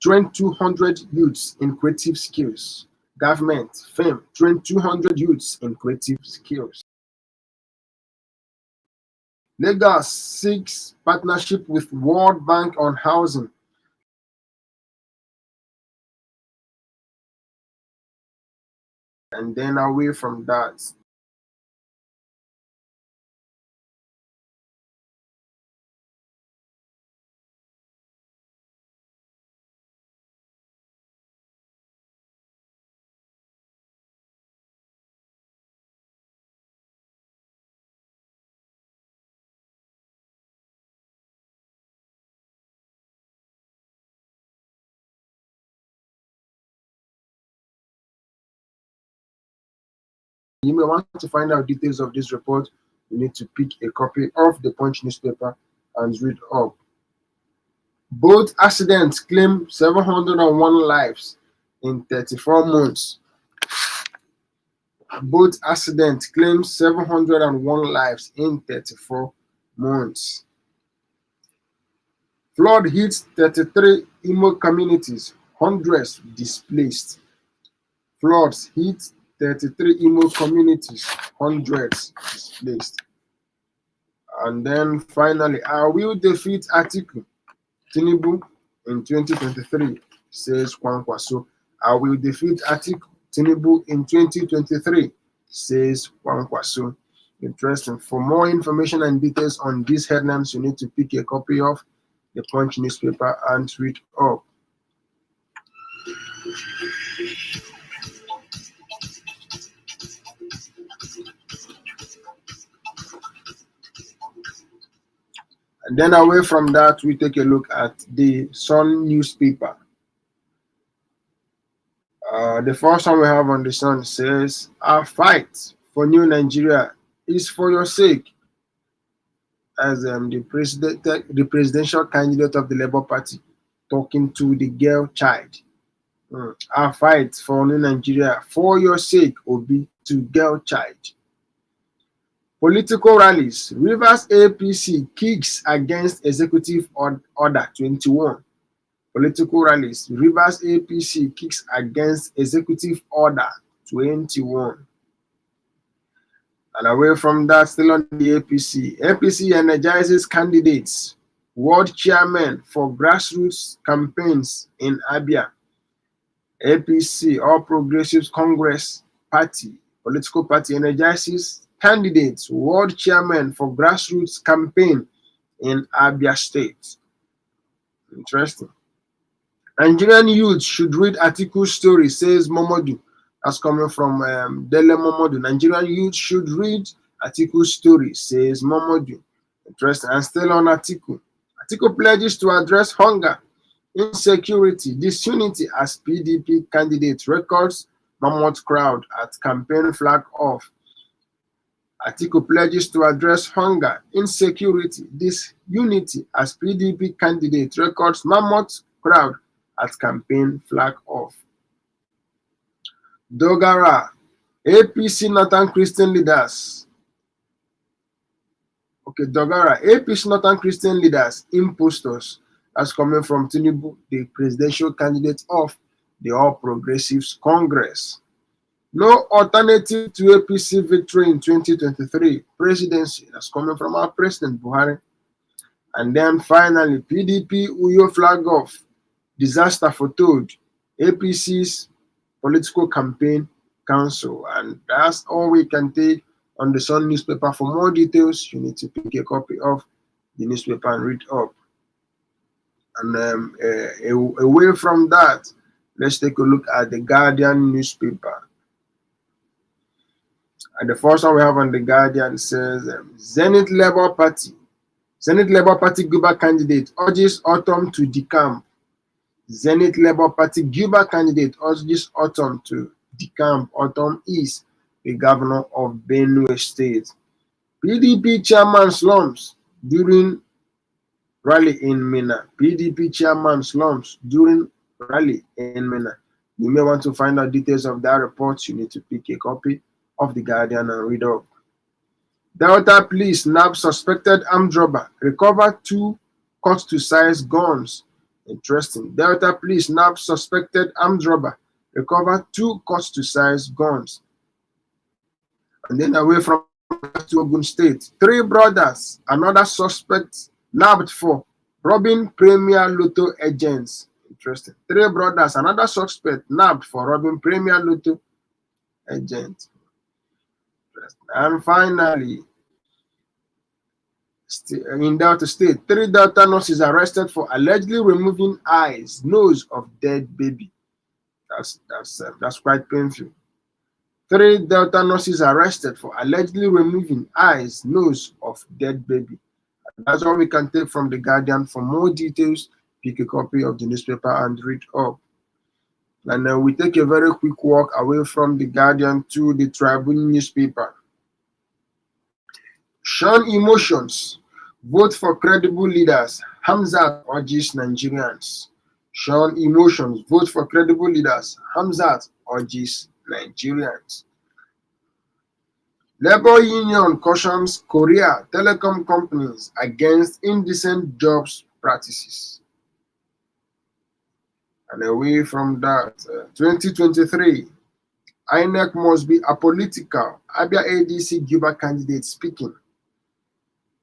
train 200 youths in creative skills. Government, firm, train 200 youths in creative skills. Lagos seeks partnership with World Bank on housing. And then away from that, you may want to find out details of this report. You need to pick a copy of the Punch newspaper and read up. Both accidents claim 701 lives in 34 months. Both accidents claim 701 lives in 34 months. Flood hits 33 Imo communities, hundreds displaced. Floods hit 33 Imo communities, hundreds displaced. And then finally, I will defeat Atiku Tinubu in 2023, says Kwankwaso. I will defeat Atiku Tinubu in 2023, says Kwankwaso. Interesting. For more information and details on these headlines, you need to pick a copy of the Punch newspaper and read up. And then away from that, we take a look at the Sun newspaper. The first one we have on the Sun says, "Our fight for new Nigeria is for your sake," as the presidential candidate of the Labour Party talking to the girl child. Our fight for new Nigeria for your sake, Obi to girl child. Political rallies. Rivers APC kicks against Executive Order 21. Political rallies. Rivers APC kicks against Executive Order 21. And away from that, still on the APC. APC energizes candidates. World chairman for grassroots campaigns in Abia. APC, All Progressives Congress Party, political party, energizes candidates, world chairman for grassroots campaign in Abia State. Interesting. Nigerian youth should read Atiku's story, says Momodu. That's coming from Dele Momodu. Nigerian youth should read Atiku's story, says Momodu. Interesting. And still on Atiku. Atiku pledges to address hunger, insecurity, disunity as PDP candidate records mammoth crowd at campaign flag off. Atiku pledges to address hunger, insecurity, disunity as PDP candidate records mammoth crowd at campaign flag off. Dogara, APC Northern Christian leaders. Okay, Dogara, APC Northern Christian leaders, impostors. That's coming from Tinubu, the presidential candidate of the All Progressives Congress. No alternative to APC victory in 2023 presidency. That's coming from our President Buhari. And then finally, PDP Uyo flag off. Disaster foretold. APC's political campaign council. And that's all we can take on the Sun newspaper. For more details, you need to pick a copy of the newspaper and read up. And away from that, let's take a look at the Guardian newspaper. And the first one we have on the Guardian says, Zenith Labour Party Guba candidate urges Autumn to decamp. Zenith Labour Party Guba candidate urges Autumn to decamp. Autumn is the governor of Benue State. PDP chairman slumps during rally in Minna. PDP chairman slumps during rally in Minna. You may want to find out details of that report. You need to pick a copy of the Guardian and read up. Delta police nab suspected armed robber, recover 2 cut-to-size guns Interesting. Delta police nab suspected armed robber, recover 2 cut-to-size guns. And then away from to Ogun State, 3 brothers, another suspect nabbed for robbing Premier Lotto agents. Interesting. 3 brothers, another suspect nabbed for robbing Premier Lotto agents. And finally, in Delta State, 3 Delta nurses arrested for allegedly removing eyes, nose of dead baby. That's quite painful. 3 Delta nurses arrested for allegedly removing eyes, nose of dead baby. That's all we can take from The Guardian. For more details, pick a copy of the newspaper and read up. And we take a very quick walk away from The Guardian to the Tribune newspaper. Shun emotions. Vote for credible leaders. Hamzat urges Nigerians. Shun emotions. Vote for credible leaders. Hamzat urges Nigerians. Labour Union cautions Korea telecom companies against indecent jobs practices. And away from that, 2023, INEC must be apolitical. Abia ADC Cuba candidate speaking.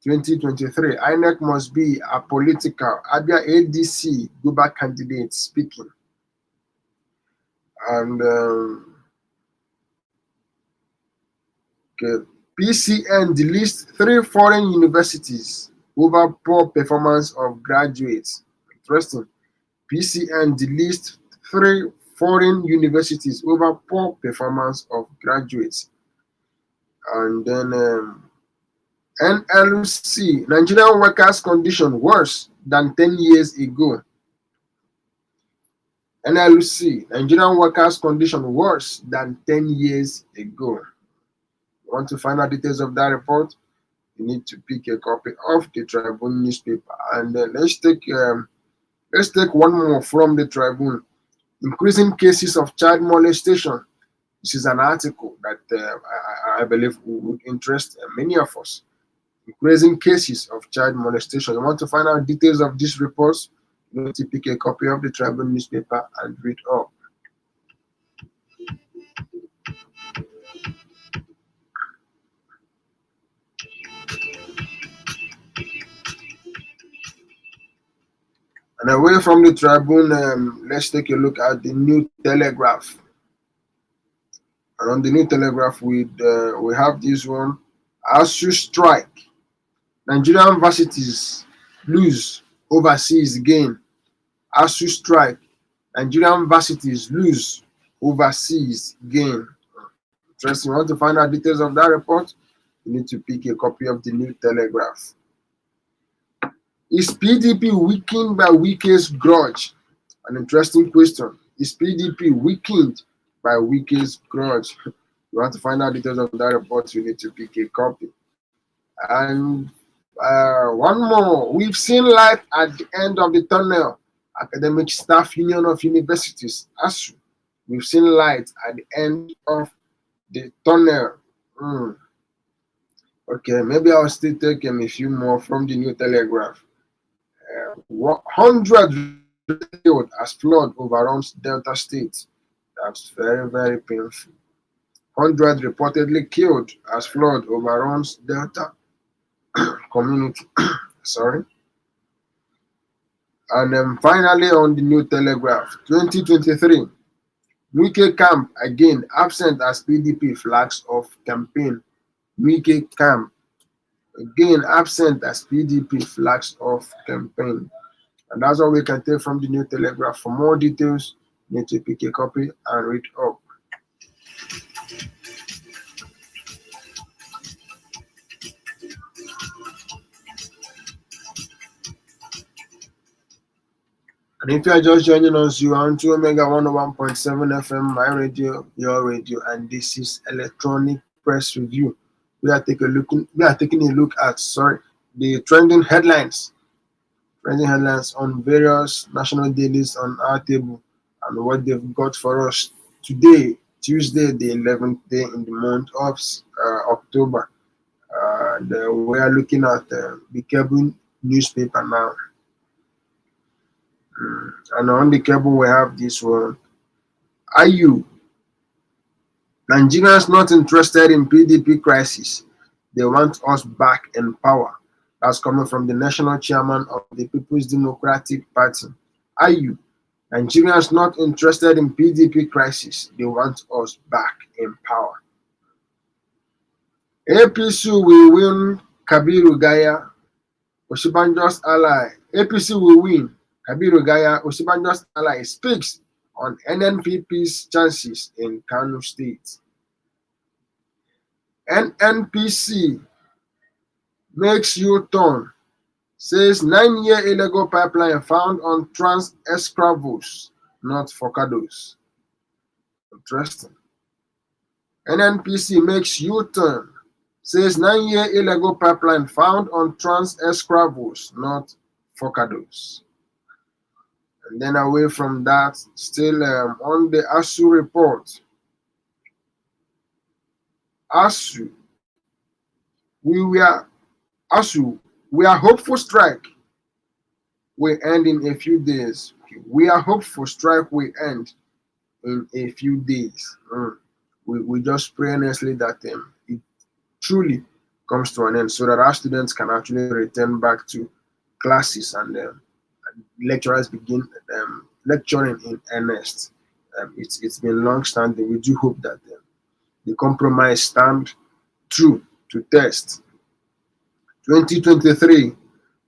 2023, INEC must be apolitical. Abia ADC Cuba candidate speaking. And PCN deletes 3 foreign universities over poor performance of graduates. Interesting. PCN deletes 3 foreign universities over poor performance of graduates. And then NLC, Nigerian workers' condition worse than 10 years ago. NLC, Nigerian workers' condition worse than 10 years ago. Want to find out details of that report? You need to pick a copy of the Tribune newspaper. And let's take one more from the Tribune. Increasing cases of child molestation. This is an article that I believe would interest many of us. Increasing cases of child molestation. You want to find out details of these reports? You need to pick a copy of the Tribune newspaper and read up. And away from the Tribune, let's take a look at the New Telegraph. And on the New Telegraph, we have this one: ASU strike. Nigerian varsities lose, overseas gain. ASU strike. Nigerian varsities lose, overseas gain. Interesting. You want to find out details of that report? You need to pick a copy of the New Telegraph. Is PDP weakened by WIKE'S grudge? An interesting question. Is PDP weakened by WIKE'S grudge? You want to find out details of that report, you need to pick a copy. And one more. We've seen light at the end of the tunnel. Academic Staff Union of Universities, ASU. We've seen light at the end of the tunnel. Okay, maybe I'll still take a few more from the New Telegraph. 100 killed as flood overruns Delta State. That's very, very painful. 100 reportedly killed as flood overruns Delta community. Sorry. And then finally on the New Telegraph, 2023, Wike camp again absent as PDP flags off campaign. Wike camp again absent as PDP flags off campaign. And that's all we can take from the New Telegraph. For more details, you need to pick a copy and read up. And if you are just joining us, you are on to Omega 101.7 FM, my radio, your radio, and this is Electronic Press Review. We are taking a look at the trending headlines on various national dailies on our table and what they've got for us today, Tuesday, the 11th day in the month of October. We are looking at the cable newspaper now. And on the cable we have this one. Are you Nigerians not interested in PDP crisis? They want us back in power. That's coming from the national chairman of the People's Democratic Party. Are you Nigerians not interested in PDP crisis? They want us back in power. APC will win Kabiru Gaya, Osibanjo's ally. APC will win. Kabiru Gaya, Osibanjo's ally, speaks on NNPP's chances in Kano State. NNPC makes U-turn, says 9-year illegal pipeline found on Trans Escravos, not Forcados. Interesting. NNPC makes U-turn, says 9-year illegal pipeline found on Trans Escravos, not Forcados. And then away from that, still on the ASU report. ASU, we are hopeful strike will end in a few days. We are hopeful strike will end in a few days. We just pray earnestly that it truly comes to an end so that our students can actually return back to classes and lecturers begin lecturing in earnest. It's been long standing. We do hope that the compromise stand true to test. 2023,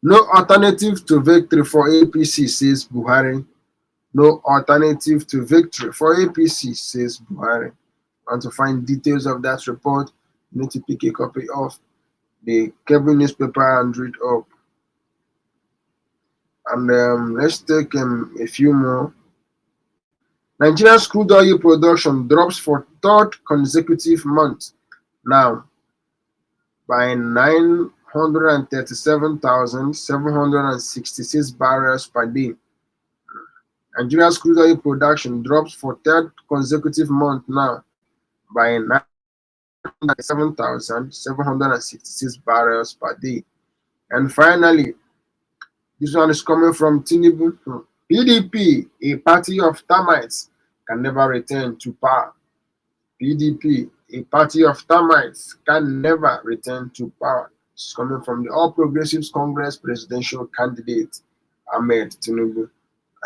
no alternative to victory for APC, says Buhari. No alternative to victory for APC, says Buhari. Want to find details of that report? You need to pick a copy of the cable newspaper and read up. And let's take a few more. Nigeria's crude oil production drops for third consecutive month now by 937,766 barrels per day. Nigeria's crude oil production drops for third consecutive month now by 937,766 barrels per day. And finally, this one is coming from Tinubu. PDP, a party of termites, can never return to power. PDP, a party of termites, can never return to power. It's coming from the All Progressives Congress presidential candidate, Ahmed Tinubu.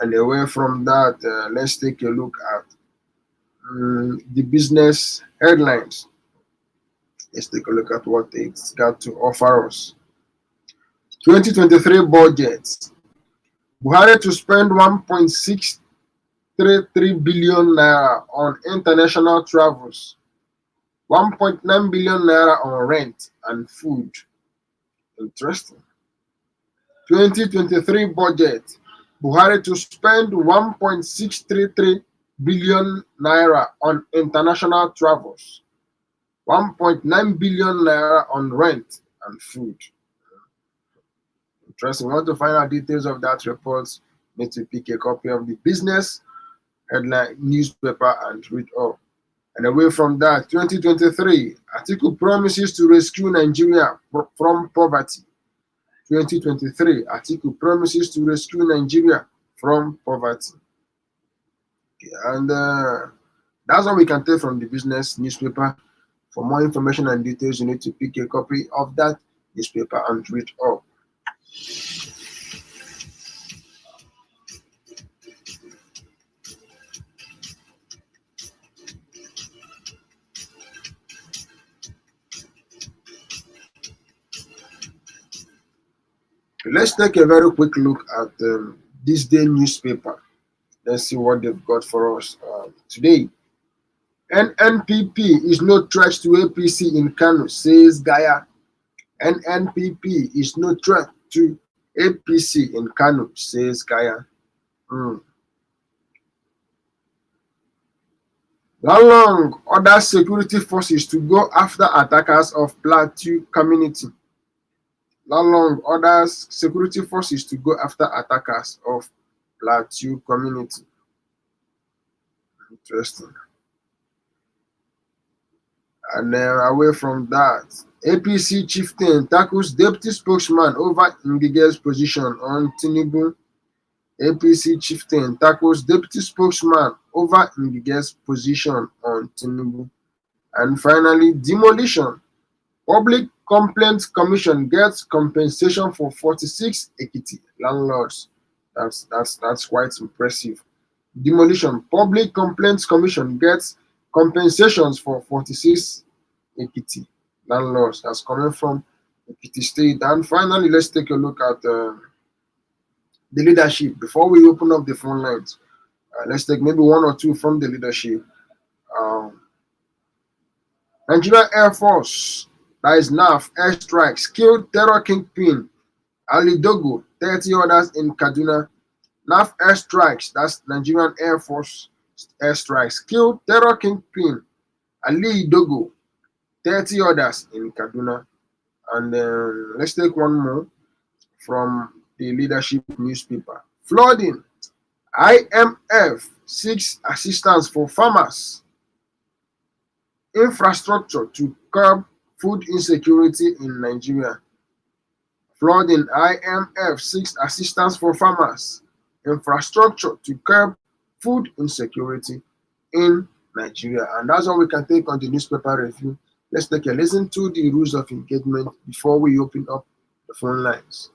And away from that, let's take a look at the business headlines. Let's take a look at what it's got to offer us. 2023 budget. Buhari to spend 1.633 billion naira on international travels, 1.9 billion naira on rent and food. Interesting. 2023 budget. Buhari to spend 1.633 billion naira on international travels, 1.9 billion naira on rent and food. Interesting. Want to find out details of that report? Need to pick a copy of the business headline newspaper and read up. And away from that, 2023, Atiku promises to rescue Nigeria from poverty. 2023, Atiku promises to rescue Nigeria from poverty. Okay, and that's all we can take from the business newspaper. For more information and details, you need to pick a copy of that newspaper and read up. Let's take a very quick look at this day newspaper. Let's see what they've got for us today. NNPP is no threat to APC in Kano, says Gaya. NNPP is no threat to APC in Kano, says Gaya. Long order security forces to go after attackers of Plateau community. Long orders security forces to go after attackers of Plateau community. Interesting. And then away from that, APC chieftain tackles deputy spokesman over Ngige's position on Tinubu. APC chieftain tackles deputy spokesman over Ngige's position on Tinubu. And finally, demolition. Public Complaints Commission gets compensation for 46 Ekiti landlords. That's quite impressive. Demolition. Public Complaints Commission gets compensations for 46 Ekiti landlords. That's coming from Ekiti State. And finally, let's take a look at the leadership before we open up the phone lines. Let's take maybe one or two from the leadership. Um, Nigerian Air Force, that is NAF, airstrikes killed terror kingpin Ali Dogo, 30 others in Kaduna. NAF airstrikes, that's Nigerian Air Force airstrikes, killed terror kingpin Ali Dogo, 30 others in Kaduna. And then let's take one more from the leadership newspaper. Flooding. IMF seeks assistance for farmers. Infrastructure to curb food insecurity in Nigeria. Flooding. IMF seeks assistance for farmers. Infrastructure to curb food insecurity in Nigeria. And that's all we can take on the newspaper review. Let's take a listen to the rules of engagement before we open up the phone lines.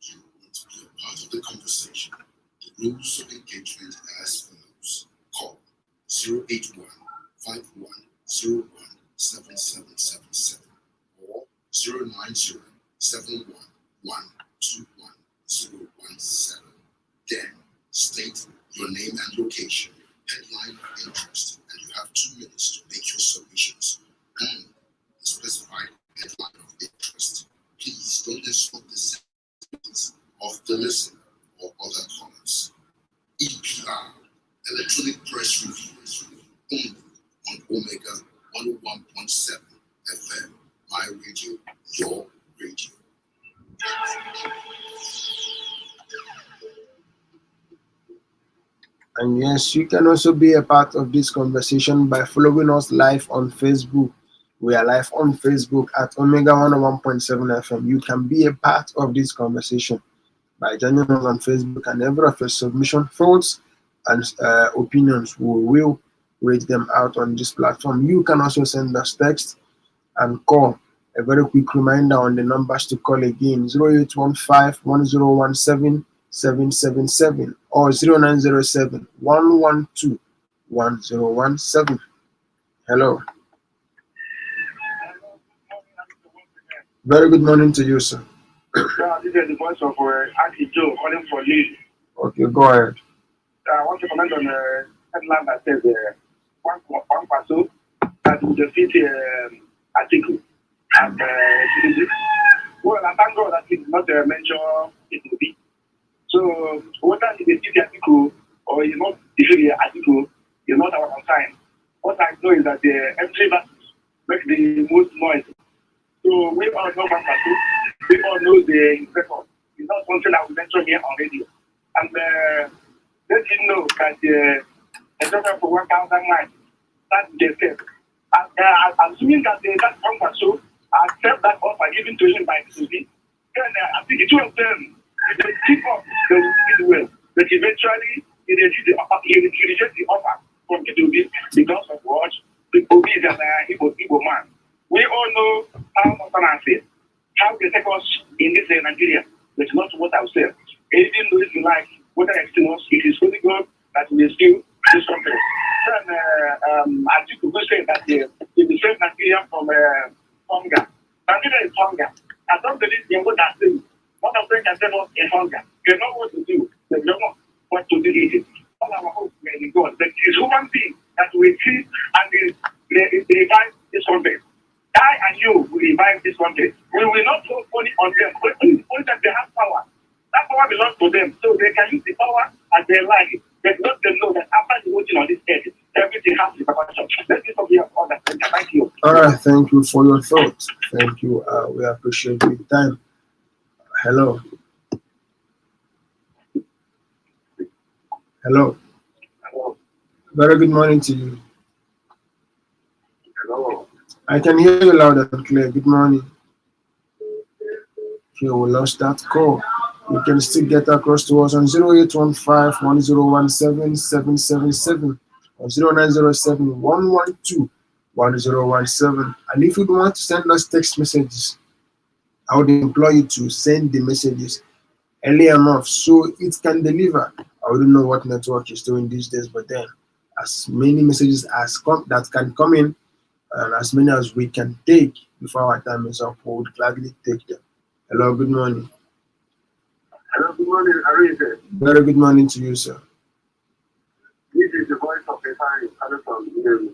You want to be a part of the conversation. The rules of engagement are as follows. Call 081 5101 7777 or 090 711 21017. Then state your name and location, headline of interest, and you have 2 minutes to make your submissions on the specified headline of interest. Please don't insult the sentiments of the listener or other callers. EPR, Electronic Press Reviews, only on Omega 101.7 FM. My radio, your radio. And yes, you can also be a part of this conversation by following us live on Facebook. We are live on Facebook at Omega 101.7 FM. You can be a part of this conversation by joining us on Facebook, and every of your submission, thoughts, and opinions, we will read them out on this platform. You can also send us text and call. A very quick reminder on the numbers to call again: 0815 1017 777 or 0907 112 1017. Hello. Very good morning to you, sir. This is the voice of Auntie Joe calling for Lee. Okay, go ahead. I want to comment on the headline that says one person that will defeat Atiku at Tunisia. Well, I thank God that he did not mention it will be. So, whether he defeats Atiku or he not defeat Atiku is not our concern. What I know is that the M3 versus make the most noise. So, we all know one person. We all know the record. It's not something that we mentioned here on radio. And let you know that the total for 1,000 miles, that's the step. Assuming that that one so accept that offer given to him by the city, then I think the two of them, if they keep up, they will do well. But eventually, he reject the offer from Kitubi because of what? Obi is an Igbo man. We all know how Northern is. How they take us in this Nigeria, but not what I will say. Even though if you like, whether it's it is only God that will still this country. Then, I think we say that if we save Nigeria from hunger, Nigeria is hunger. I don't believe in what I say. What I'm saying can tell us in hunger. They know what to do. They don't know what to do with it. All our hope may be God. But it's human being that we see and they revive this country. I and you will revive this country. We will not throw money on them. Only that they have power. That power belongs to them. So they can use the power as they like. But let them know that after the voting on this earth, everything has to be perfection. Let me stop here on that. Thank you. All right, thank you for your thoughts. Thank you. We appreciate your time. Hello. Hello. Hello. Very good morning to you. Hello. I can hear you loud and clear. Good morning. Okay, we lost that call. You can still get across to us on 0815-1017-777 or 0907-112-1017. And if you want to send us text messages, I would implore you to send the messages early enough so it can deliver. I wouldn't know what network is doing these days, but then as many messages as that can come in and as many as we can take before our time is up, we would gladly take them. Hello, good morning. Hello, good morning. How are you doing? Very good morning to you, sir. This is the voice of the time coming from the.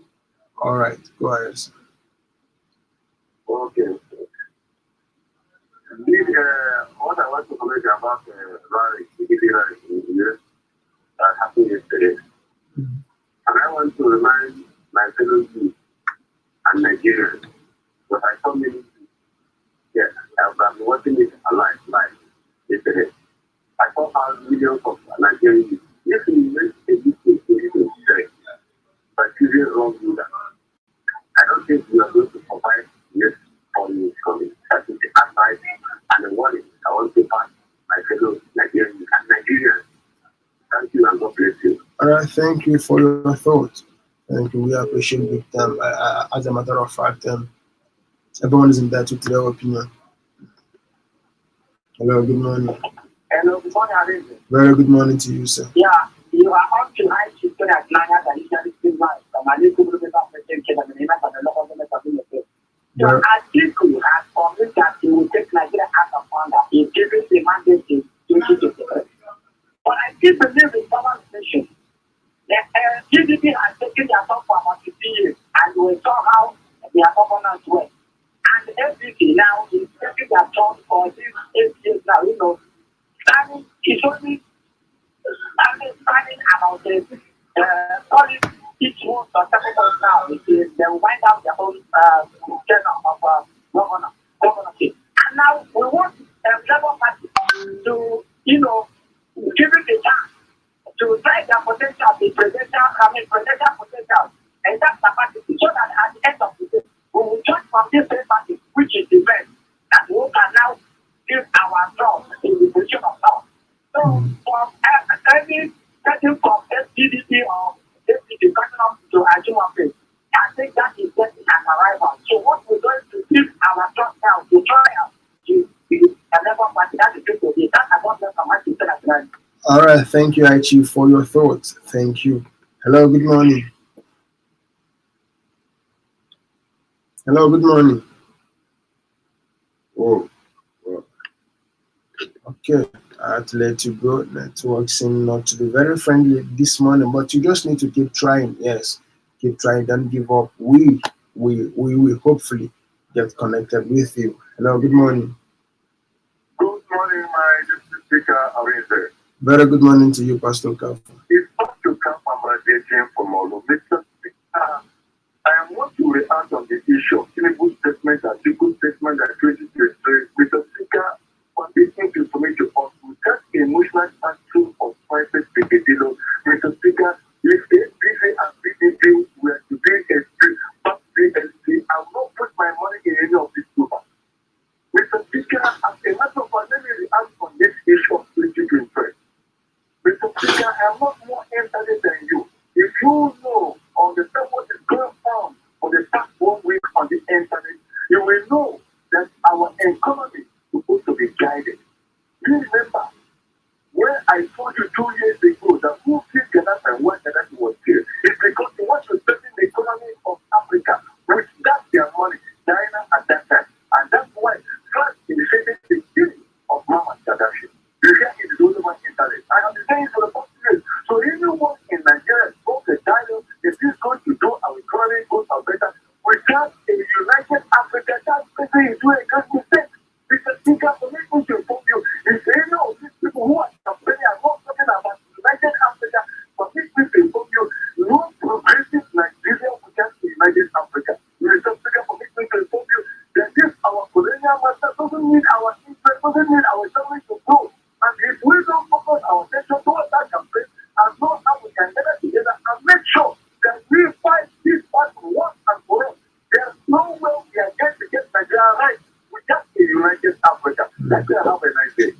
All right, go ahead, sir. Okay. What I want to comment about rally, in the US that happened yesterday. And I want to remind my fellow youth and Nigerians, because I saw many, yes, I've been watching it live yesterday. I saw how millions of Nigerian youth, if we make a mistake in the by choosing wrong leader, I don't think we are going to survive this on coming. That is the advice and the warning I want to pass my fellow Nigerians and Nigerians. Thank you and God bless you. All right, thank you for your thoughts. Thank you. We appreciate big time. As a matter of fact, everyone is entitled to their opinion. Hello, good morning. Hello, good morning, Arisa. Very good morning to you, sir. Yeah, you are on tonight. You can at Naya that is very good life. So I think we have promised that he will take Nigeria as a founder in giving the mandate to 2023. But I still believe in power station. The GDP has taken their top for about 50 years, and we saw how their governance went. And everything now is taking their turn for these 8 years now, Standing is only standing about the solid each month or 7 months now. They will wind out their own tenure of governorship. And now we want Labour Party to, give it a chance to try their potential, presidential potential, and that's capacity, so that at the end of the day, we will judge from this same party, which is the best, that we can now give our trust in the position of power. So, from any setting from SDDP or SDDP to Ajuma, I think that is getting an arrival. So, what we're going to give our trust now to try out to be a Labour Party, that's the people. That's about them from what you said at the All right, thank you, Aichi, for your thoughts. Thank you. Hello, good morning. Hello, good morning. Oh. Okay, I had to let you go. Network seem not to be very friendly this morning, but you just need to keep trying. Yes, keep trying. Don't give up. We will hopefully get connected with you. Hello, good morning. Good morning, my deputy speaker. How are you doing? Very good morning to you, Pastor Kafu. It's not to come from a DJM from all of Mr. Speaker. I want to react on the issue of Tinubu's statement and Tiku's statement that 2023. Mr. Speaker, for listening to information to us, without the emotional action of private Brigadier, Mr. Speaker, if APC and PDP were to be a PLC, I will not put my money in any of these groups. Mr. Speaker, as a matter of fact, let me react on this issue of 2023. Mr. Speaker, I am not more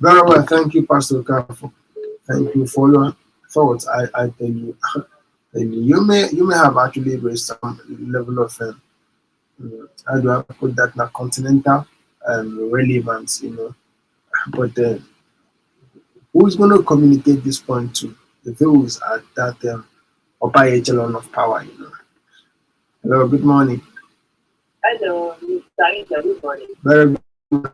Very well. Thank you, Pastor Kafo. Thank you for your thoughts. I tell you, and you may have actually raised some level of how do I put that now continental relevance, but who's going to communicate this point to those at that upper echelon of power? Hello, good morning. Hello, Mr. Good morning. Very good.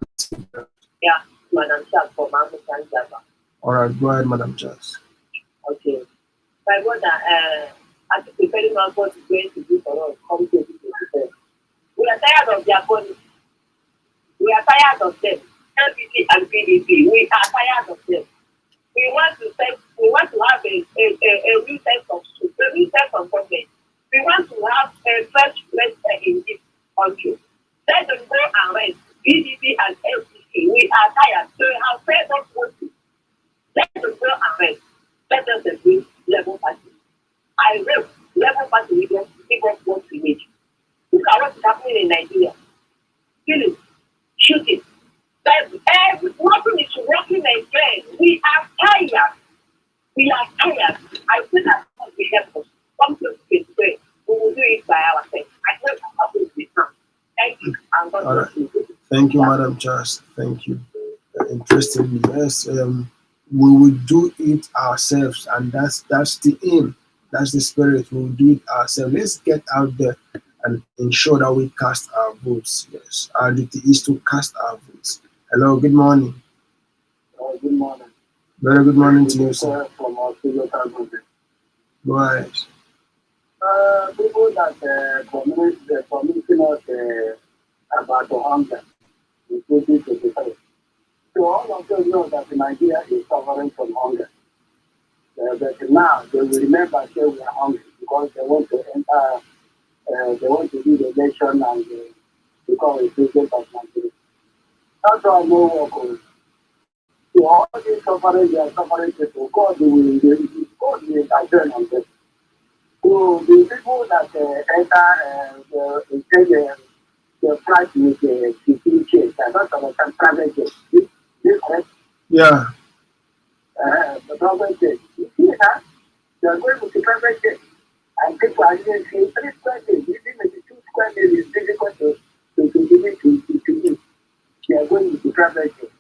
Yeah, Madam Charles from American Java. All right, go ahead, Madam Charles. Okay. My brother, I think the very man God is going to do for us. Come to the We are tired of their policy. We are tired of them. LPP and PDP, we are tired of them. We want to have a new sense of truth, a new sense of government. We want to have a fresh place in this country. Let them go and rest. PDP and LPP, we are tired. They have failed us mostly. Let them go and rest. Let them bring Labour Party. I hope Labour Party will give us what we need. Look at what is happening in Nigeria. Killing, shooting. Nothing is working again. We are tired. We are tired. I think that God will help us. Come to this way. We will do it by ourselves. I know that will be done. Thank you. And God bless you. Thank you, Madam Charles. Thank you. Interestingly, yes, we will do it ourselves, and that's the aim. That's the spirit. We will do it ourselves. Let's get out there and ensure that we cast our votes. Yes, our duty is to cast our votes. Hello, good morning. Good morning. Very good morning to you, sir. From Australia, Go ahead. People that communicating us about the hunger in 2025. So all of them know that Nigeria is suffering from hunger. But now they will remember that we are hungry because they want to enter, they want to do the election and become a president of Nigeria. That's why no work on. So all these suffering, they are suffering people. God will attend on them. So the people that enter the flight with the security checks, I don't understand private jets. This correct? Yeah. The private jet. You see that? They are going with the private jet. And people are even saying 3 square days, even maybe 2 square days is difficult to do. They are going with the private jet.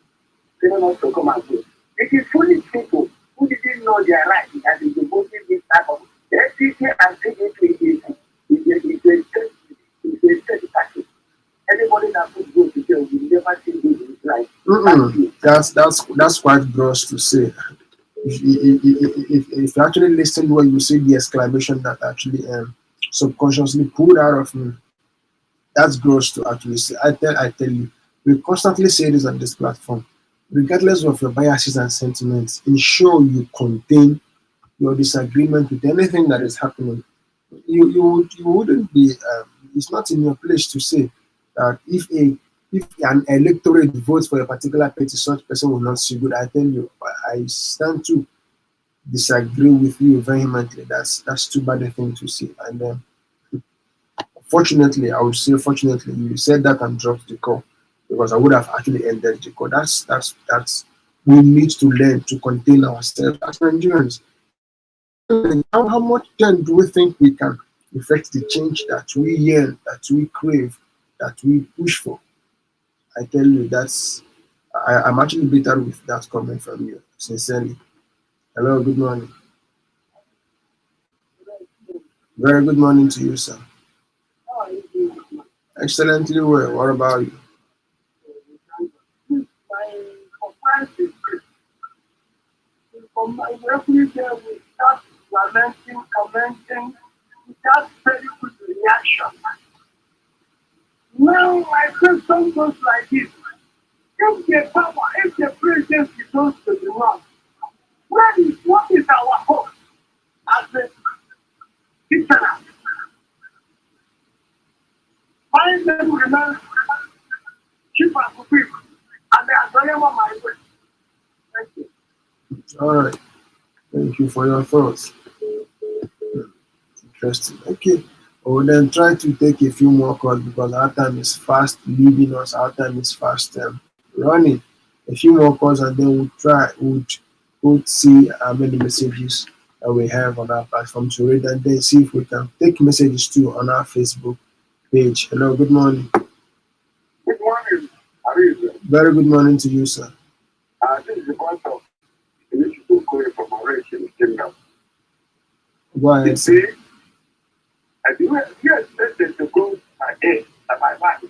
They don't want to come and go. It is foolish people who didn't know their right that is voting this type of FCC and PDP is a state party. Anybody that could go to jail will never see this in his life. That's quite gross to say. If you actually listen to what you see, the exclamation that actually subconsciously pulled out of me, that's gross to actually say. I tell you, we constantly say this on this platform. Regardless of your biases and sentiments, ensure you contain your disagreement with anything that is happening. You wouldn't be. It's not in your place to say that if an electorate votes for a particular party, such person will not see good. I tell you, I stand to disagree with you vehemently. That's too bad a thing to say. And fortunately, I would say, fortunately, you said that and dropped the call because I would have actually ended the call. That's we need to learn to contain ourselves as Nigerians. How much then do we think we can effect the change that we yearn, that we crave, that we push for? I tell you, I'm actually bitter with that comment from you, sincerely. Hello, good morning. Very good morning to you, sir. Excellently well. What about you? My every day we start lamenting, commenting, without very good reaction. Now my question goes like this. If the presidency goes to the wrong, what is our hope as a citizen? My name remains chief and quick, and they are doing what my way. Thank you. All right. Thank you for your thoughts. Interesting. Okay. We'll then try to take a few more calls because our time is fast leaving us. Our time is fast running. a few more calls, and then we'll see how many messages that we have on our platform to read, and then see if we can take messages too on our Facebook page. Hello, good morning. Good morning. How are you? Very good morning to you, sir. This is the voice of the people calling from Mauritius Kingdom. Go ahead, You sir. see, and you expected to go ahead and my life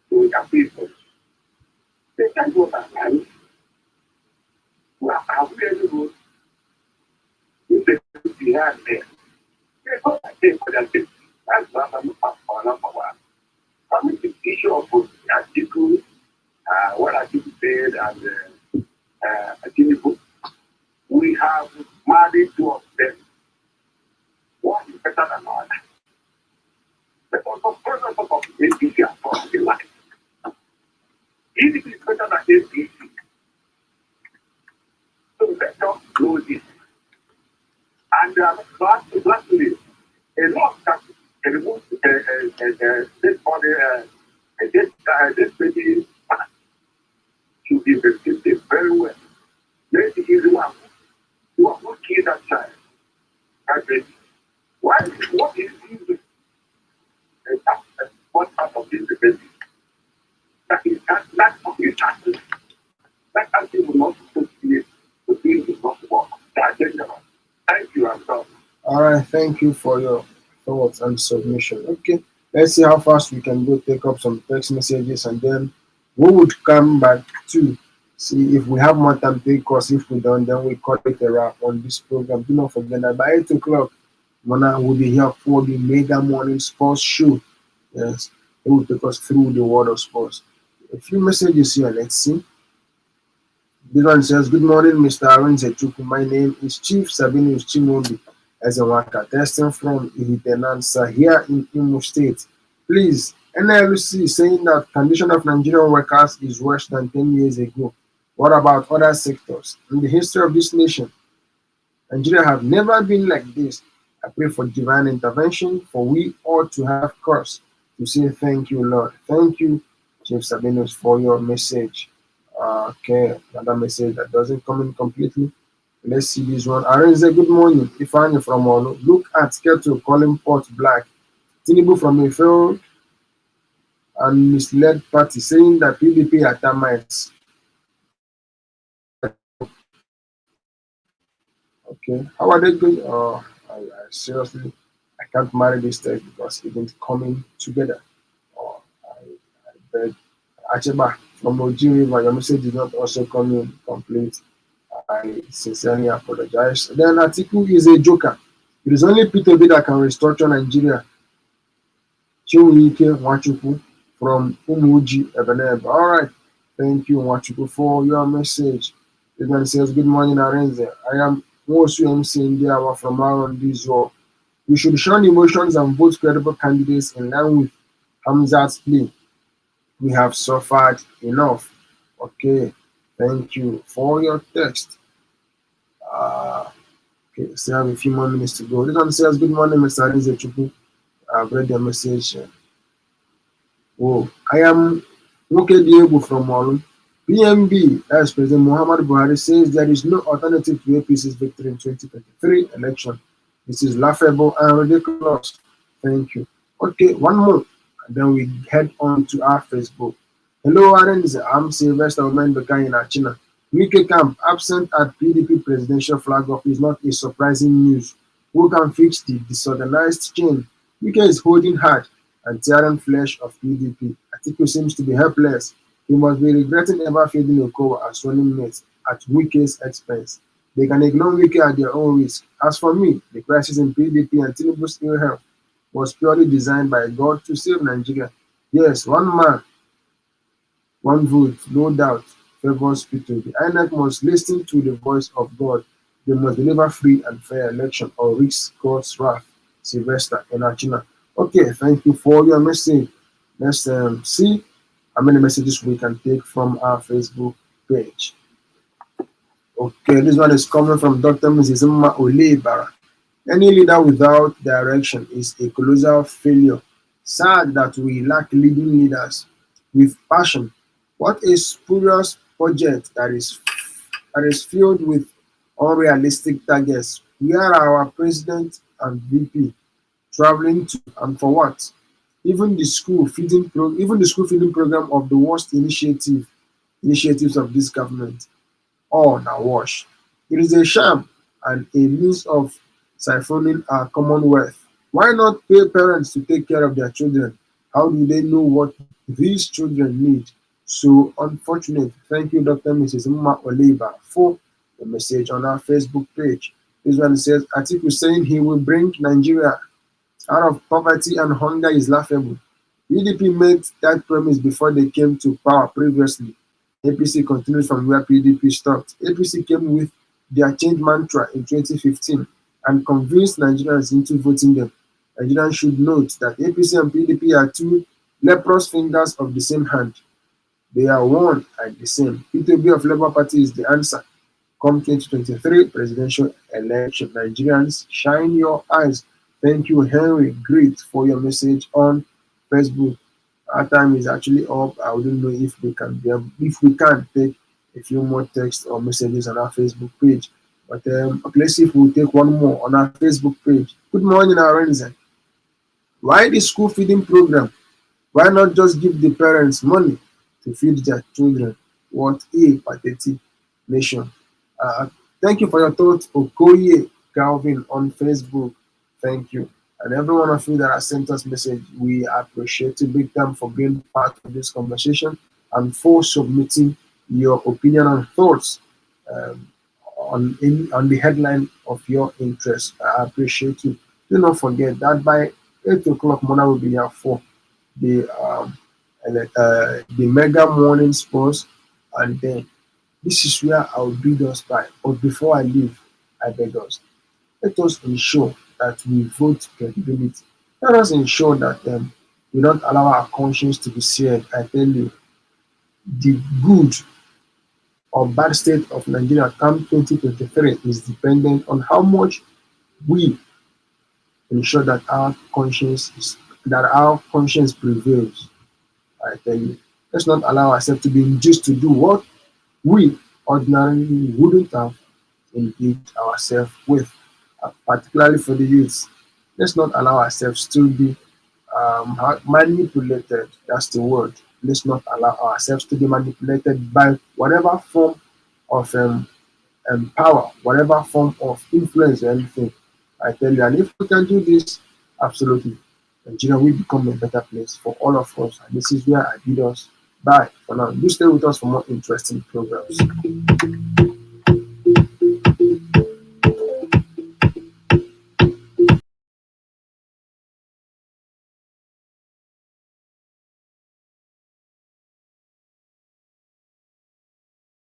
to your people. They can go that life. Well, I'll be able to if they put behind there. They go ahead for their safety. That's what I'm for number one. Coming to the issue of the article, what article said, and Tinubu, we have married two of them. One is better than the other. But also, person of APC are from the life. PDP is better than APC. So let us know this. And lastly, a lot of countries can remove this body, this baby should be investigated very well. Let's see the one who have not killed that child. That baby. Why? What is the what part of this baby? That is that of his husband. That country will not supposed to be the thing is not work. That's dangerous. Thank you, and so. All right, thank you for your thoughts and submission. Okay, let's see how fast we can go take up some text messages, and then we would come back to see if we have more time to take calls. If we don't, then we call it a wrap on this program. Do not forget that by 8 o'clock, Mona will be here for the Mega Morning Sports Show. Yes, it will take us through the world of sports. A few messages here, let's see. This one says, good morning, Mr. Aaron Zechuku. My name is Chief Sabinus Chimobi Ezewaka, testing from Ihitenansa here in Imo State. Please, NLC is saying that condition of Nigerian workers is worse than 10 years ago. What about other sectors? In the history of this nation, Nigeria have never been like this. I pray for divine intervention, for we ought to have cause to say thank you, Lord. Thank you, Chief Sabinus, for your message. Okay, another message that doesn't come in completely. Let's see this one. Arenze, good morning. Ifani from Olu. Look at Kettle calling pot black. Tinubu from a failed and misled party saying that PDP are termites. Okay, how are they going? Oh, I seriously, I can't marry this text because it isn't coming together. Oh, I beg. Acheba from Oji River, your message did not also come in complete. I sincerely apologize. Then Atiku is a joker. It is only Peter B that can restructure Nigeria. Chiwike Nwachukwu from Umuji Ebenebe. All right. Thank you, Nwachukwu, for your message. This one says, good morning, Arenze. I am Wosu MC India from around this world. We should shun emotions and vote credible candidates in line with Hamzat's plea. We have suffered enough. Okay. Thank you for your text. Okay, still have a few more minutes to go. This one says, good morning, Mr. Arinze Chukwu. I've read your message. Oh, I am Woke Diego from Olu. PMB, as President Muhammad Buhari, says there is no alternative to APC's victory in 2023 election. This is laughable and ridiculous. Thank you. Okay, one more. And then we head on to our Facebook. Hello, Arinze. I'm Sylvester Omendoka in Achina. Wike camp absent at PDP presidential flag off is not a surprising news. Who can fix the disorganized chain? Wike is holding hard and tearing flesh of PDP. Atiku seems to be helpless. He must be regretting ever fielding Okowa as running mate at Wike's expense. They can ignore Wike at their own risk. As for me, the crisis in PDP and Tinubu's ill health was purely designed by God to save Nigeria. Yes, one man, one vote, no doubt, favors P2. The INEC must listen to the voice of God. They must deliver free and fair election or risk God's wrath. Sylvester and Achina. Okay, thank you for your message. Let's see how many messages we can take from our Facebook page. Okay, this one is coming from Dr. Mrs. Mma Olebara. Any leader without direction is a colossal failure. Sad that we lack leading leaders with passion. What a spurious budget that is filled with unrealistic targets. Where are our president and VP traveling to and for what? Even the school feeding program of the worst initiatives of this government, all na wash. It is a sham and a means of siphoning our commonwealth. Why not pay parents to take care of their children? How do they know what these children need? So unfortunate. Thank you, Dr. Mrs. Mma Oliva, for the message on our Facebook page. This one says, Atiku saying he will bring Nigeria out of poverty and hunger is laughable. PDP made that promise before they came to power previously. APC continues from where PDP stopped. APC came with their change mantra in 2015 and convinced Nigerians into voting them. Nigerians should note that APC and PDP are two leprous fingers of the same hand. They are one and the same. P2B of Labour Party is the answer. Come 2023 presidential election, Nigerians, shine your eyes. Thank you, Henry. Great for your message on Facebook. Our time is actually up. I wouldn't know if we can take a few more texts or messages on our Facebook page. But okay, let's see if we'll take one more on our Facebook page. Good morning, Arenze. Why the school feeding program? Why not just give the parents money to feed their children? What a pathetic nation. Thank you for your thoughts, Okoye Calvin on Facebook. Thank you. And every one of you that has sent us message, we appreciate you big time for being part of this conversation and for submitting your opinion and thoughts on the headline of your interest. I appreciate you. Do not forget that by 8 o'clock, Mona will be here for the mega morning sports, and then this is where I'll bid us by. But before I leave, I beg us, let us ensure that we vote credibility. Let us ensure that we don't allow our conscience to be seared. I tell you, the good or bad state of Nigeria come 2023 is dependent on how much we ensure that our conscience prevails. I tell you, let's not allow ourselves to be induced to do what we ordinarily wouldn't have engaged ourselves with, particularly for the youths. Let's not allow ourselves to be manipulated. That's the word. Let's not allow ourselves to be manipulated by whatever form of power, whatever form of influence or anything. I tell you, and if we can do this, absolutely, Nigeria will become a better place for all of us. And this is where I bid us bye for now. You stay with us for more interesting programs.